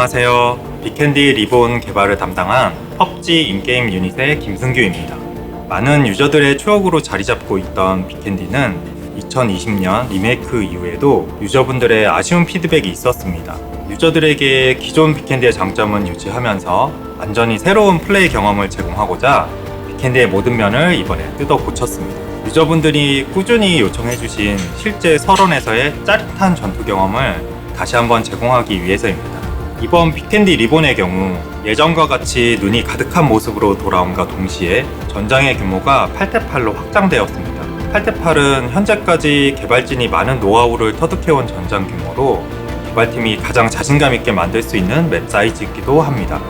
안녕하세요. 빅캔디 리본 개발을 담당한 펍지 인게임 유닛의 김승규입니다. 많은 유저들의 추억으로 자리잡고 있던 빅캔디는 2020년 리메이크 이후에도 유저분들의 아쉬운 피드백이 있었습니다. 유저들에게 기존 빅캔디의 장점은 유지하면서 완전히 새로운 플레이 경험을 제공하고자 빅캔디의 모든 면을 이번에 뜯어 고쳤습니다. 유저분들이 꾸준히 요청해주신 실제 설원에서의 짜릿한 전투 경험을 다시 한번 제공하기 위해서입니다. 이번 빅캔디 리본의 경우 예전과 같이 눈이 가득한 모습으로 돌아옴과 동시에 전장의 규모가 8대8로 확장되었습니다. 8대8은 현재까지 개발진이 많은 노하우를 터득해온 전장 규모로 개발팀이 가장 자신감 있게 만들 수 있는 맵 사이즈이기도 합니다.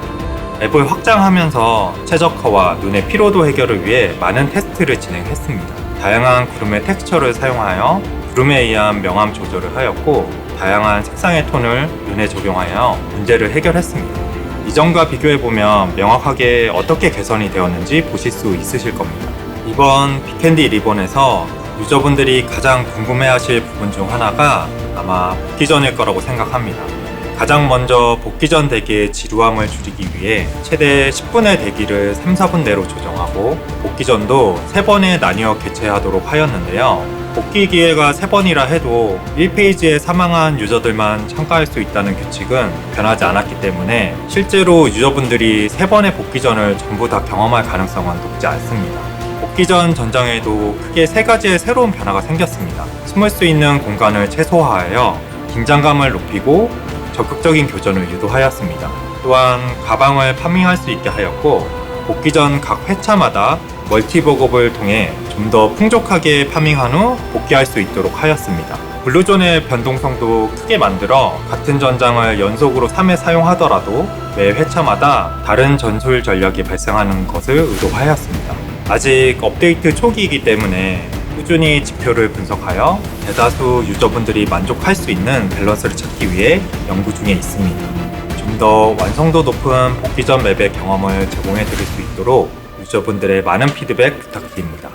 맵을 확장하면서 최적화와 눈의 피로도 해결을 위해 많은 테스트를 진행했습니다. 다양한 구름의 텍스처를 사용하여 구름에 의한 명암 조절을 하였고 다양한 색상의 톤을 눈에 적용하여 문제를 해결했습니다. 이전과 비교해보면 명확하게 어떻게 개선이 되었는지 보실 수 있으실 겁니다. 이번 빅캔디 리본에서 유저분들이 가장 궁금해하실 부분 중 하나가 아마 복귀전일 거라고 생각합니다. 가장 먼저 복귀전 대기의 지루함을 줄이기 위해 최대 10분의 대기를 3, 4분 내로 조정하고 복귀전도 3번에 나뉘어 개최하도록 하였는데요. 복귀 기회가 3번이라 해도 1페이지에 사망한 유저들만 참가할 수 있다는 규칙은 변하지 않았기 때문에 실제로 유저분들이 3번의 복귀전을 전부 다 경험할 가능성은 높지 않습니다. 복귀전 전장에도 크게 3가지의 새로운 변화가 생겼습니다. 숨을 수 있는 공간을 최소화하여 긴장감을 높이고 적극적인 교전을 유도하였습니다. 또한 가방을 파밍할 수 있게 하였고 복귀 전 각 회차마다 멀티버겁을 통해 좀 더 풍족하게 파밍한 후 복귀할 수 있도록 하였습니다. 블루존의 변동성도 크게 만들어 같은 전장을 연속으로 3회 사용하더라도 매 회차마다 다른 전술 전략이 발생하는 것을 의도하였습니다. 아직 업데이트 초기이기 때문에 꾸준히 지표를 분석하여 대다수 유저분들이 만족할 수 있는 밸런스를 찾기 위해 연구 중에 있습니다. 좀 더 완성도 높은 복귀전 맵의 경험을 제공해 드릴 수 있도록 유저분들의 많은 피드백 부탁드립니다.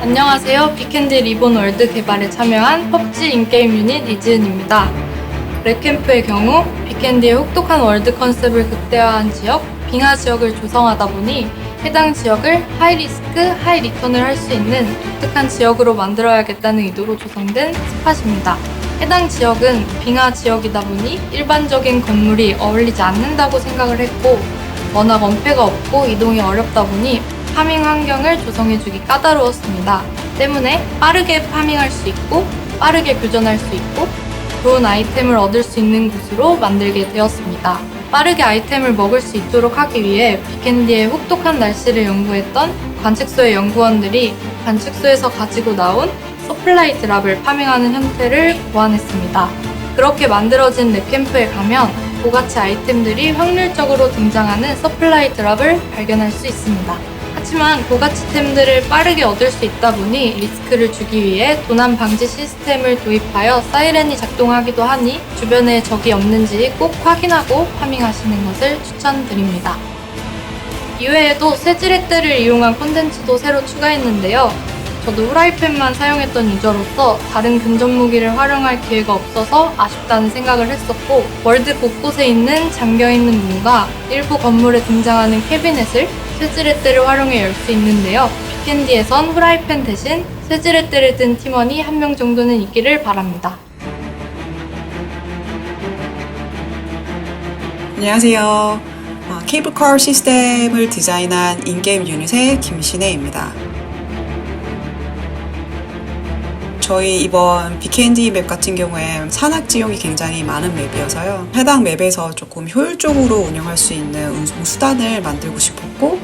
안녕하세요. 빅캔디 리본 월드 개발에 참여한 펍지 인게임 유닛 이지은입니다. 랩캠프의 경우 빅캔디의 혹독한 월드 컨셉을 극대화한 지역, 빙하 지역을 조성하다 보니 해당 지역을 하이리스크, 하이리턴을 할 수 있는 독특한 지역으로 만들어야겠다는 의도로 조성된 스팟입니다. 해당 지역은 빙하 지역이다 보니 일반적인 건물이 어울리지 않는다고 생각을 했고 워낙 원패가 없고 이동이 어렵다 보니 파밍 환경을 조성해주기 까다로웠습니다. 때문에 빠르게 파밍할 수 있고 빠르게 교전할 수 있고 좋은 아이템을 얻을 수 있는 곳으로 만들게 되었습니다. 빠르게 아이템을 먹을 수 있도록 하기 위해 빅캔디의 혹독한 날씨를 연구했던 관측소의 연구원들이 관측소에서 가지고 나온 서플라이 드랍을 파밍하는 형태를 고안했습니다. 그렇게 만들어진 랩캠프에 가면 고가치 아이템들이 확률적으로 등장하는 서플라이 드랍을 발견할 수 있습니다. 하지만 고가치템들을 빠르게 얻을 수 있다 보니 리스크를 주기 위해 도난 방지 시스템을 도입하여 사이렌이 작동하기도 하니 주변에 적이 없는지 꼭 확인하고 파밍하시는 것을 추천드립니다. 이외에도 쇠지렛대를 이용한 콘텐츠도 새로 추가했는데요. 저도 후라이팬만 사용했던 유저로서 다른 근접 무기를 활용할 기회가 없어서 아쉽다는 생각을 했었고 월드 곳곳에 있는 잠겨있는 문과 일부 건물에 등장하는 캐비넷을 쇠지렛대를 활용해 열 수 있는데요. 빅캔디에선 후라이팬 대신 쇠지렛대를 든 팀원이 1명 정도는 있기를 바랍니다. 안녕하세요. 케이블카 시스템을 디자인한 인게임 유닛의 김신혜입니다. 저희 이번 빅캔디 맵 같은 경우에 산악 지형이 굉장히 많은 맵이어서요. 해당 맵에서 조금 효율적으로 운영할 수 있는 운송 수단을 만들고 싶었고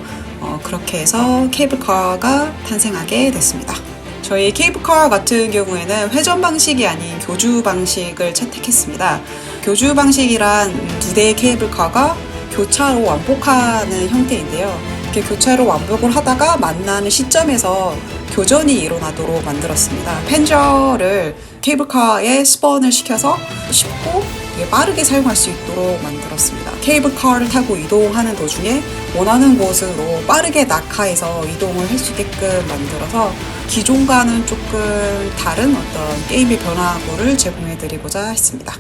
그렇게 해서 케이블카가 탄생하게 됐습니다. 저희 케이블카 같은 경우에는 회전 방식이 아닌 교주 방식을 채택했습니다. 교주 방식이란 2대의 케이블카가 교차로 완복하는 형태인데요. 이렇게 교차로 완복을 하다가 만나는 시점에서 교전이 일어나도록 만들었습니다. 펜저를 케이블카에 스폰을 시켜서 쉽고 빠르게 사용할 수 있도록 만들었습니다. 케이블카를 타고 이동하는 도중에 원하는 곳으로 빠르게 낙하해서 이동을 할 수 있게끔 만들어서 기존과는 조금 조금 다른 어떤 게임의 변화구를 제공해드리고자 했습니다.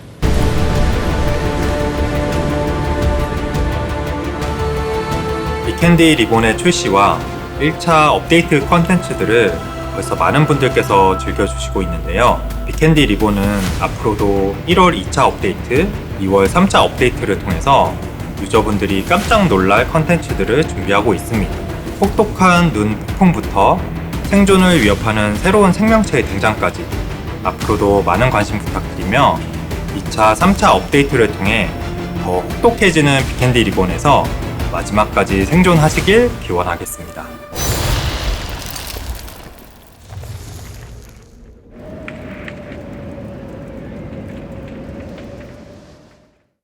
빅캔디 리본의 출시와 1차 업데이트 컨텐츠들을 벌써 많은 분들께서 즐겨주시고 있는데요. 빅캔디 리본은 앞으로도 1월 2차 업데이트, 2월 3차 업데이트를 통해서 유저분들이 깜짝 놀랄 컨텐츠들을 준비하고 있습니다. 혹독한 눈 폭풍부터 생존을 위협하는 새로운 생명체의 등장까지 앞으로도 많은 관심 부탁드리며 2차, 3차 업데이트를 통해 더 혹독해지는 빅캔디 리본에서 마지막까지 생존하시길 기원하겠습니다.